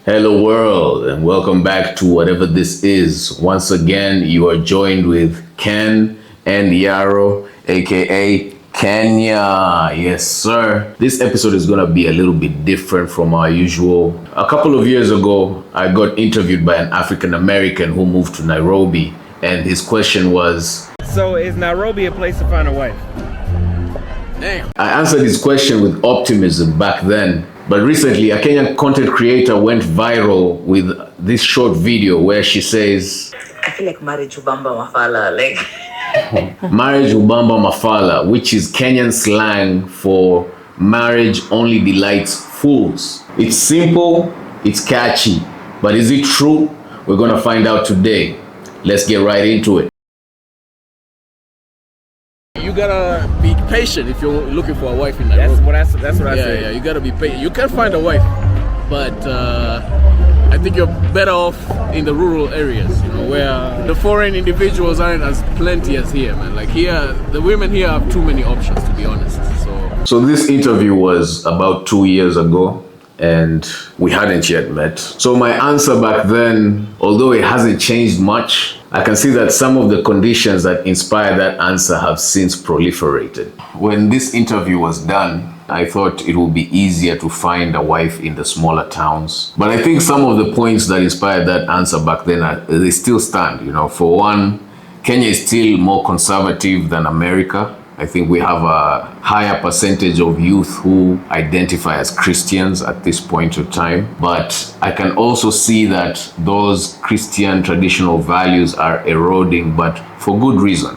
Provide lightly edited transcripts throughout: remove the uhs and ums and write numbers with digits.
Hello world and welcome back to whatever this is. Once again, you are joined with Ken and Yaro, aka Kenya. Yes, sir. This episode is going to be a little bit different from our usual. A couple of years ago, I got interviewed by an African American who moved to Nairobi, and his question was, so is Nairobi a place to find a wife? Damn. I answered his question with optimism back then. But recently, a Kenyan content creator went viral with this short video where she says, I feel like marriage Hubamba Mafala, marriage Hubamba Mafala, which is Kenyan slang for marriage only delights fools. It's simple, it's catchy, but is it true? We're gonna find out today. Let's get right into it. You gotta be patient if you're looking for a wife in Nairobi. That's what I say. Yeah, you gotta be patient. You can find a wife, but I think you're better off in the rural areas, where the foreign individuals aren't as plenty as here, man. Like here, the women here have too many options, to be honest. So this interview was about 2 years ago, and we hadn't yet met. So my answer back then, although it hasn't changed much, I can see that some of the conditions that inspired that answer have since proliferated. When this interview was done, I thought it would be easier to find a wife in the smaller towns. But I think some of the points that inspired that answer back then, they still stand. For one, Kenya is still more conservative than America. I think we have a higher percentage of youth who identify as Christians at this point of time. But I can also see that those Christian traditional values are eroding, but for good reason.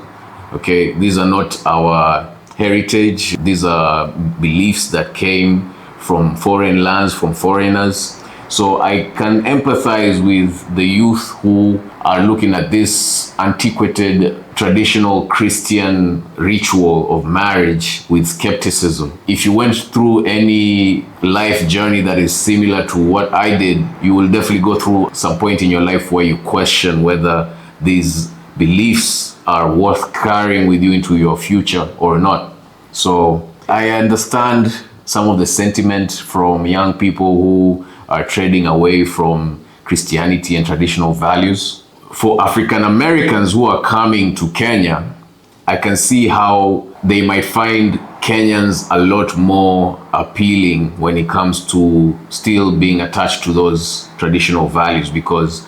Okay, these are not our heritage. These are beliefs that came from foreign lands, from foreigners. So I can empathize with the youth who are looking at this antiquated traditional Christian ritual of marriage with skepticism. If you went through any life journey that is similar to what I did, you will definitely go through some point in your life where you question whether these beliefs are worth carrying with you into your future or not. So I understand some of the sentiment from young people who are trading away from Christianity and traditional values. For African Americans who are coming to Kenya, I can see how they might find Kenyans a lot more appealing when it comes to still being attached to those traditional values, because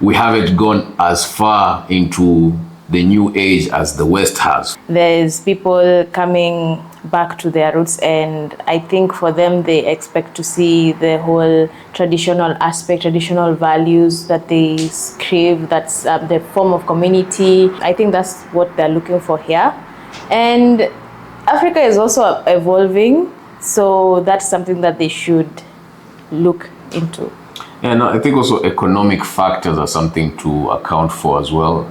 we haven't gone as far into the new age as the West has. There's people coming back to their roots, and I think for them they expect to see the whole traditional aspect, traditional values that they crave, that's the form of community. I think that's what they're looking for here. And Africa is also evolving, so that's something that they should look into. And I think also economic factors are something to account for as well.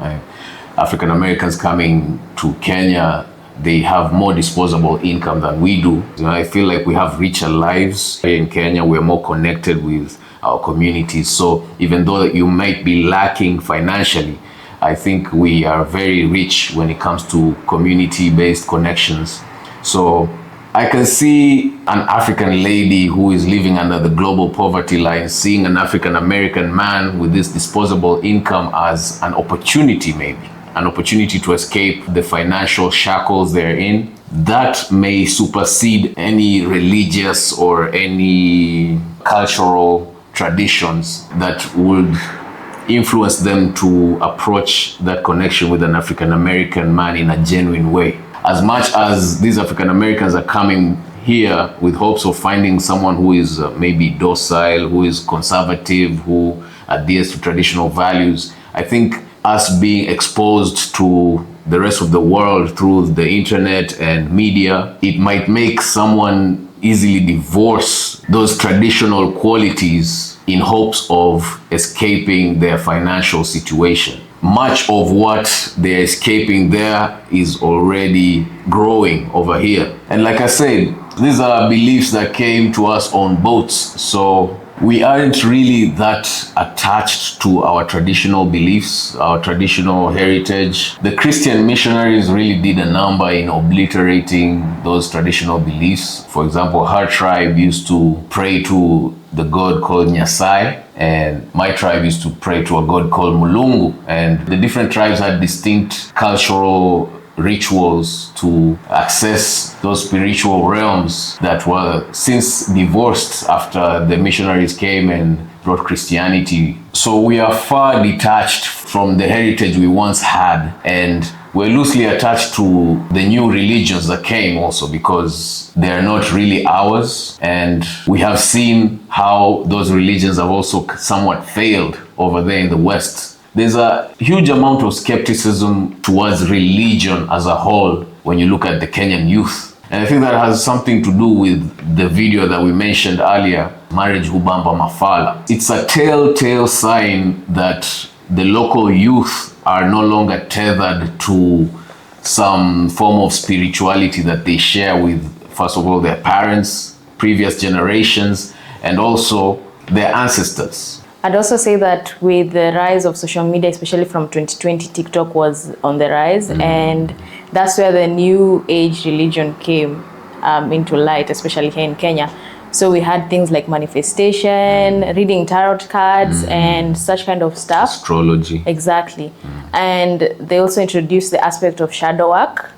African Americans coming to Kenya, they have more disposable income than we do. I feel like we have richer lives here in Kenya. We're more connected with our communities. So even though you might be lacking financially, I think we are very rich when it comes to community-based connections. So I can see an African lady who is living under the global poverty line seeing an African American man with this disposable income as an opportunity, maybe an opportunity to escape the financial shackles they're in. That may supersede any religious or any cultural traditions that would influence them to approach that connection with an African American man in a genuine way. As much as these African Americans are coming here with hopes of finding someone who is maybe docile, who is conservative, who adheres to traditional values, I think us being exposed to the rest of the world through the internet and media, it might make someone easily divorce those traditional qualities in hopes of escaping their financial situation. Much of what they're escaping there is already growing over here. And like I said, these are beliefs that came to us on boats. So we aren't really that attached to our traditional beliefs, our traditional heritage. The Christian missionaries really did a number in obliterating those traditional beliefs. For example, her tribe used to pray to the god called Nyasai, and my tribe used to pray to a god called Mulungu. And the different tribes had distinct cultural rituals to access those spiritual realms that were since divorced after the missionaries came and brought Christianity. So we are far detached from the heritage we once had, and we're loosely attached to the new religions that came also, because they're not really ours. And we have seen how those religions have also somewhat failed over there in the West. There's a huge amount of skepticism towards religion as a whole when you look at the Kenyan youth. And I think that has something to do with the video that we mentioned earlier, Marriage Hubamba Mafala. It's a telltale sign that the local youth are no longer tethered to some form of spirituality that they share with, first of all, their parents, previous generations, and also their ancestors. I'd also say that with the rise of social media, especially from 2020, TikTok was on the rise, and that's where the new age religion came into light, especially here in Kenya. So we had things like manifestation, reading tarot cards, and such kind of stuff. Astrology. Exactly. And they also introduced the aspect of shadow work.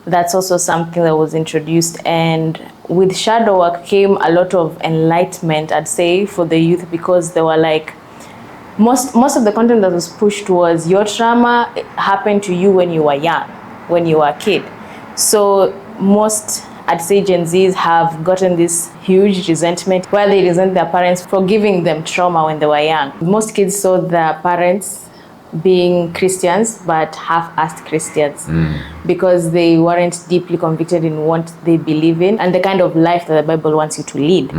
That's also something that was introduced. And with shadow work came a lot of enlightenment, I'd say, for the youth, because they were like, most of the content that was pushed was your trauma happened to you when you were young, when you were a kid. So most, I'd say, Gen Zs have gotten this huge resentment where they resent their parents for giving them trauma when they were young. Most kids saw their parents being Christians, but half-assed Christians, because they weren't deeply convicted in what they believe in and the kind of life that the Bible wants you to lead.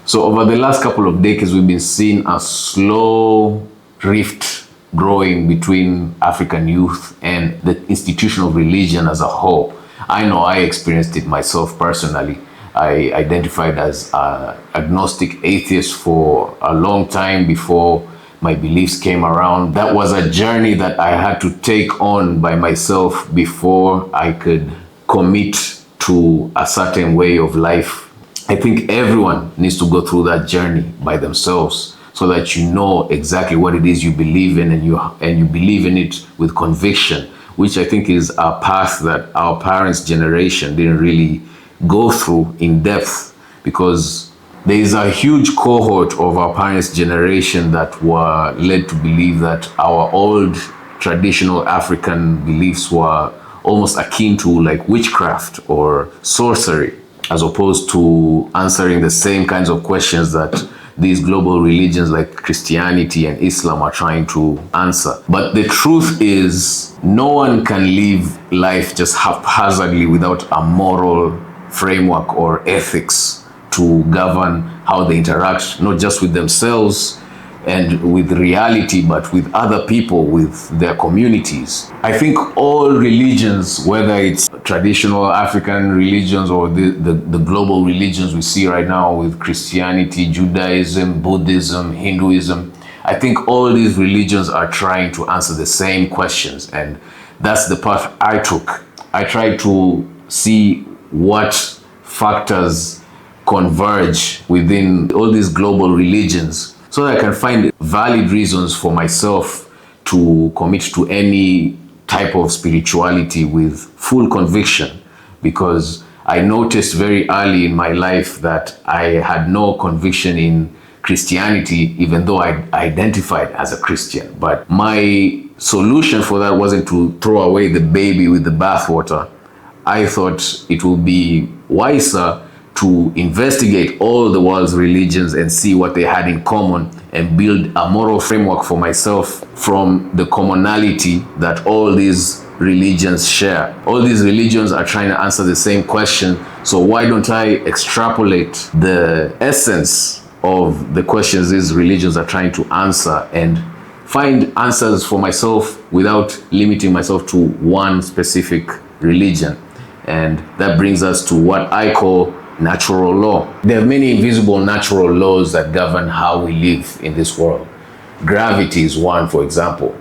So over the last couple of decades, we've been seeing a slow rift growing between African youth and the institution of religion as a whole. I know I experienced it myself personally. I identified as an agnostic atheist for a long time before my beliefs came around. That was a journey that I had to take on by myself before I could commit to a certain way of life. I think everyone needs to go through that journey by themselves, so that you know exactly what it is you believe in, and you believe in it with conviction, which I think is a path that our parents' generation didn't really go through in depth, because there is a huge cohort of our parents' generation that were led to believe that our old traditional African beliefs were almost akin to like witchcraft or sorcery, as opposed to answering the same kinds of questions that these global religions like Christianity and Islam are trying to answer. But the truth is, no one can live life just haphazardly without a moral framework or ethics to govern how they interact, not just with themselves and with reality, but with other people, with their communities. I think all religions, whether it's traditional African religions or the global religions we see right now with Christianity, Judaism, Buddhism, Hinduism, I think all these religions are trying to answer the same questions, and that's the path I took. I tried to see what factors converge within all these global religions, so that I can find valid reasons for myself to commit to any type of spirituality with full conviction, because I noticed very early in my life that I had no conviction in Christianity, even though I identified as a Christian. But my solution for that wasn't to throw away the baby with the bathwater. I thought it would be wiser to investigate all the world's religions and see what they had in common, and build a moral framework for myself from the commonality that all these religions share. All these religions are trying to answer the same question, so why don't I extrapolate the essence of the questions these religions are trying to answer and find answers for myself without limiting myself to one specific religion? And that brings us to what I call natural law. There are many invisible natural laws that govern how we live in this world. Gravity is one, for example.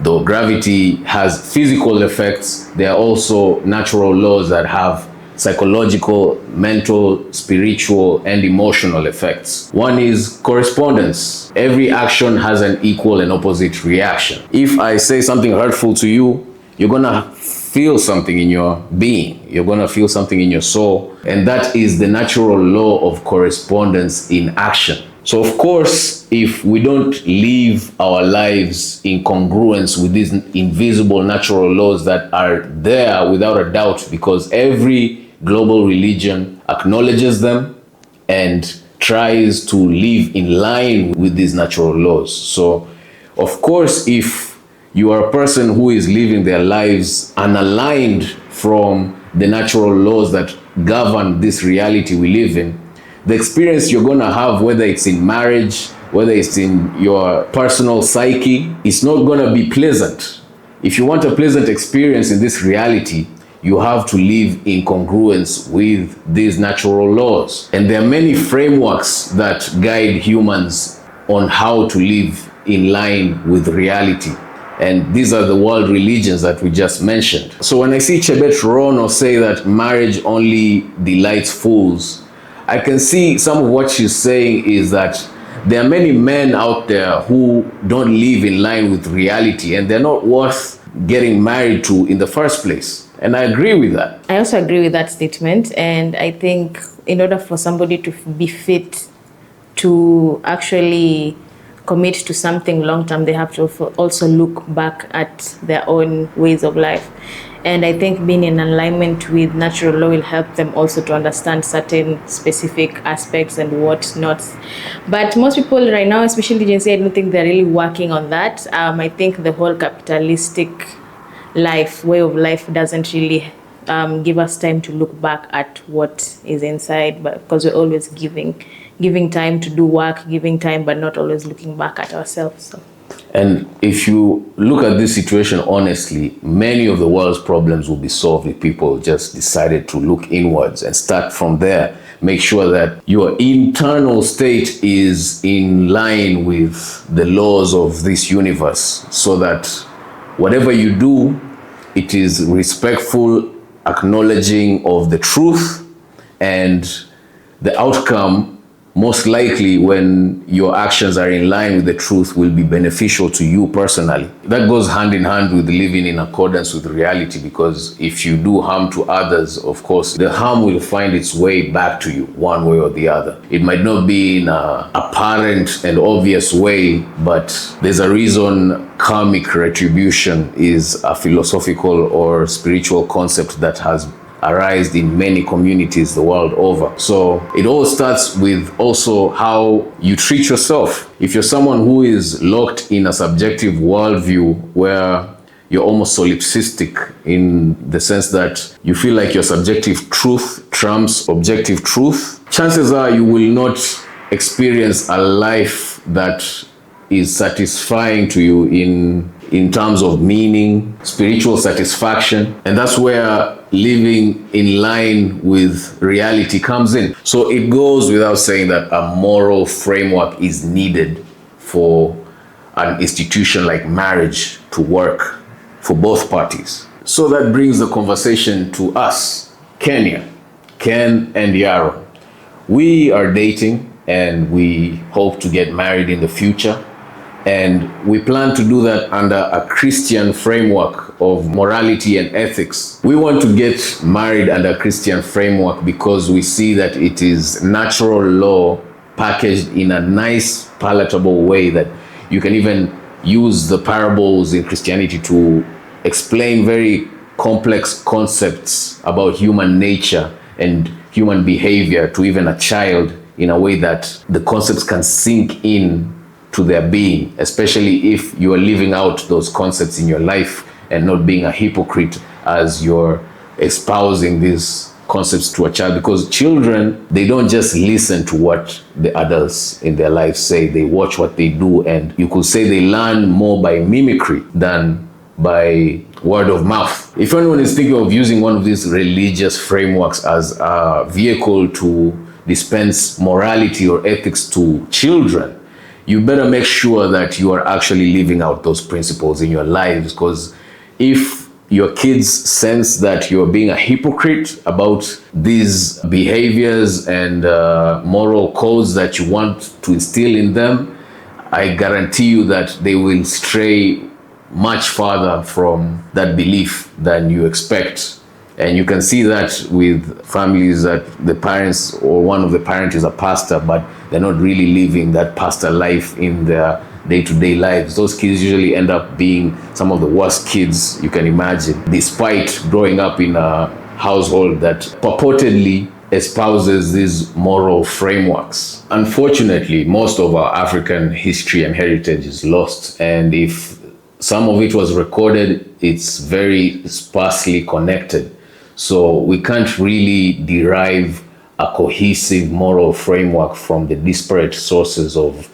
Though gravity has physical effects, there are also natural laws that have psychological, mental, spiritual, and emotional effects. One is correspondence. Every action has an equal and opposite reaction. If I say something hurtful to you, you're gonna feel something in your being. You're gonna feel something in your soul. And that is the natural law of correspondence in action. So of course, if we don't live our lives in congruence with these invisible natural laws that are there without a doubt, because every global religion acknowledges them and tries to live in line with these natural laws. So of course, if you are a person who is living their lives unaligned from the natural laws that govern this reality we live in, the experience you're gonna have, whether it's in marriage, whether it's in your personal psyche, it's not gonna be pleasant. If you want a pleasant experience in this reality, you have to live in congruence with these natural laws. And there are many frameworks that guide humans on how to live in line with reality. And these are the world religions that we just mentioned. So when I see Chebet Rono say that marriage only delights fools, I can see some of what she's saying is that there are many men out there who don't live in line with reality, and they're not worth getting married to in the first place. And I agree with that. I also agree with that statement. And I think in order for somebody to be fit to actually commit to something long term, they have to also look back at their own ways of life. And I think being in alignment with natural law will help them also to understand certain specific aspects and whatnot. But most people right now, especially Gen Z, I don't think they're really working on that. I think the whole capitalistic way of life doesn't really give us time to look back at what is inside, but because we're always giving time to do work, giving time, but not always looking back at ourselves. So. And if you look at this situation honestly, many of the world's problems will be solved if people just decided to look inwards and start from there. Make sure that your internal state is in line with the laws of this universe, so that whatever you do, it is respectful, acknowledging of the truth, and the outcome, most likely when your actions are in line with the truth, will be beneficial to you personally. That goes hand in hand with living in accordance with reality, because if you do harm to others, of course, the harm will find its way back to you one way or the other. It might not be in an apparent and obvious way, but there's a reason karmic retribution is a philosophical or spiritual concept that has arisen in many communities the world over. So it all starts with also how you treat yourself. If you're someone who is locked in a subjective worldview where you're almost solipsistic in the sense that you feel like your subjective truth trumps objective truth, chances are you will not experience a life that is satisfying to you in terms of meaning, spiritual satisfaction. And that's where living in line with reality comes in. So it goes without saying that a moral framework is needed for an institution like marriage to work for both parties. So that brings the conversation to us, Kenya, Ken and Yaro. We are dating and we hope to get married in the future. And we plan to do that under a Christian framework of morality and ethics. We want to get married under a Christian framework because we see that it is natural law packaged in a nice, palatable way that you can even use the parables in Christianity to explain very complex concepts about human nature and human behavior to even a child in a way that the concepts can sink in to their being, especially if you are living out those concepts in your life and not being a hypocrite as you're espousing these concepts to a child. Because children, they don't just listen to what the adults in their life say, they watch what they do, and you could say they learn more by mimicry than by word of mouth. If anyone is thinking of using one of these religious frameworks as a vehicle to dispense morality or ethics to children, you better make sure that you are actually living out those principles in your lives, because if your kids sense that you're being a hypocrite about these behaviors and moral codes that you want to instill in them, I guarantee you that they will stray much farther from that belief than you expect. And you can see that with families that the parents or one of the parents is a pastor, but they're not really living that pastor life in their day-to-day lives. Those kids usually end up being some of the worst kids you can imagine, despite growing up in a household that purportedly espouses these moral frameworks. Unfortunately, most of our African history and heritage is lost, and if some of it was recorded, it's very sparsely connected. So we can't really derive a cohesive moral framework from the disparate sources of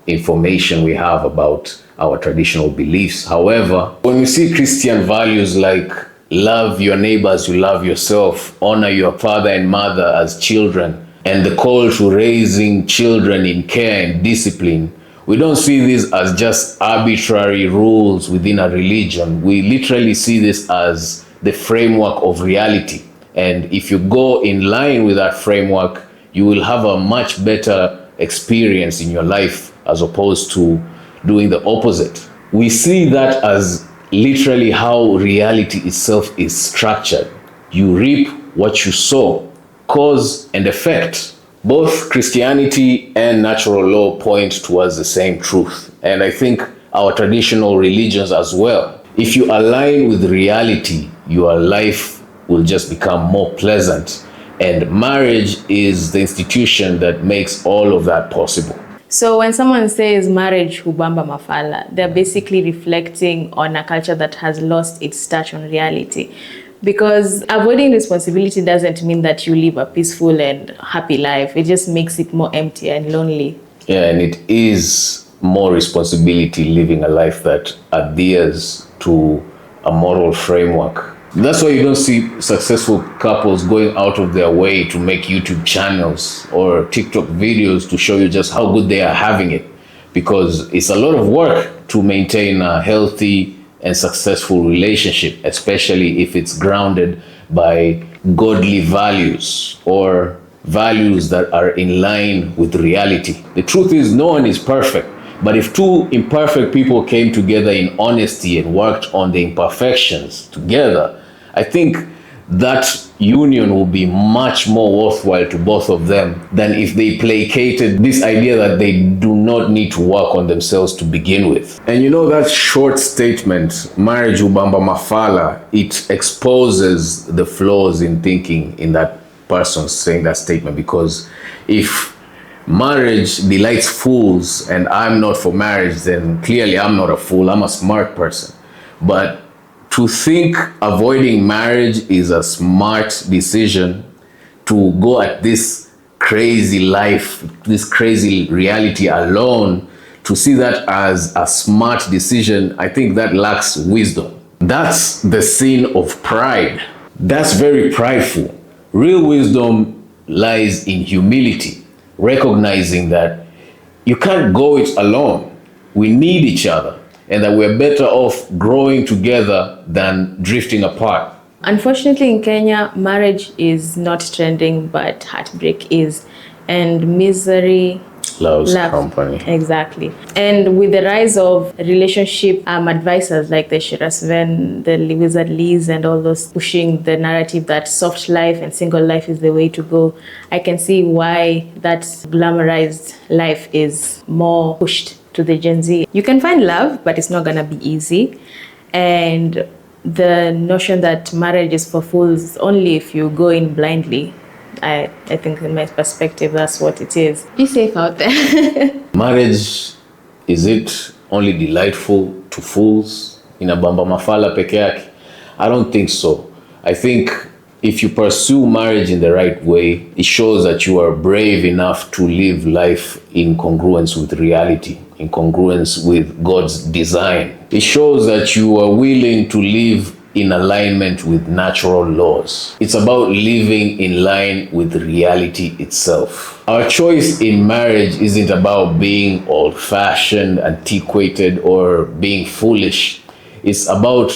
information we have about our traditional beliefs. However, when we see Christian values like love your neighbor as you love yourself, honor your father and mother as children, and the call to raising children in care and discipline, we don't see this as just arbitrary rules within a religion. We literally see this as the framework of reality. And if you go in line with that framework, you will have a much better experience in your life as opposed to doing the opposite. We see that as literally how reality itself is structured. You reap what you sow, cause and effect. Both Christianity and natural law point towards the same truth. And I think our traditional religions as well. If you align with reality, your life will just become more pleasant. And marriage is the institution that makes all of that possible. So when someone says marriage Hubamba Mafala, they're basically reflecting on a culture that has lost its touch on reality. Because avoiding responsibility doesn't mean that you live a peaceful and happy life. It just makes it more empty and lonely. Yeah, and it is more responsibility living a life that adheres to a moral framework. That's why you don't see successful couples going out of their way to make YouTube channels or TikTok videos to show you just how good they are having it. Because it's a lot of work to maintain a healthy and successful relationship, especially if it's grounded by godly values or values that are in line with reality. The truth is, no one is perfect. But if two imperfect people came together in honesty and worked on the imperfections together, I think that union will be much more worthwhile to both of them than if they placated this idea that they do not need to work on themselves to begin with. And you know that short statement, marriage Hubamba Mafala, it exposes the flaws in thinking in that person saying that statement. Because if marriage delights fools and I'm not for marriage, then clearly I'm not a fool, I'm a smart person. But to think avoiding marriage is a smart decision, to go at this crazy life, this crazy reality alone, to see that as a smart decision, I think that lacks wisdom. That's the sin of pride. That's very prideful. Real wisdom lies in humility, recognizing that you can't go it alone. We need each other, and that we're better off growing together than drifting apart. Unfortunately, in Kenya, marriage is not trending, but heartbreak is. And misery loves company. Exactly. And with the rise of relationship advisors like the Shirasven, the Wizard Lees, and all those pushing the narrative that soft life and single life is the way to go, I can see why that glamorized life is more pushed to the Gen Z. You can find love, but it's not gonna be easy. And the notion that marriage is for fools only if you go in blindly, I think in my perspective, that's what it is. Be safe out there. Marriage, is it only delightful to fools in a Bamba Mafala peke yake? I don't think so. I think if you pursue marriage in the right way, it shows that you are brave enough to live life in congruence with reality, in congruence with God's design. It shows that you are willing to live in alignment with natural laws. It's about living in line with reality itself. Our choice in marriage isn't about being old-fashioned, antiquated, or being foolish. It's about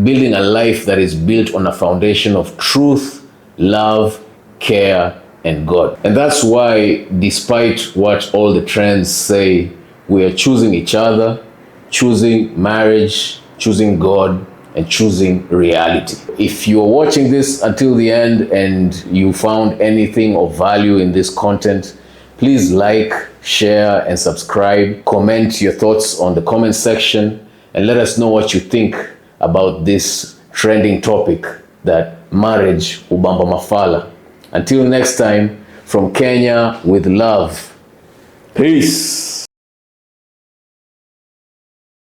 building a life that is built on a foundation of truth, love, care, and God. And that's why, despite what all the trends say, we are choosing each other, choosing marriage, choosing God, and choosing reality. If you're watching this until the end and you found anything of value in this content, please like, share, and subscribe. Comment your thoughts on the comment section and let us know what you think about this trending topic, that marriage, Hubamba Mafala. Until next time, from Kenya with love. Peace.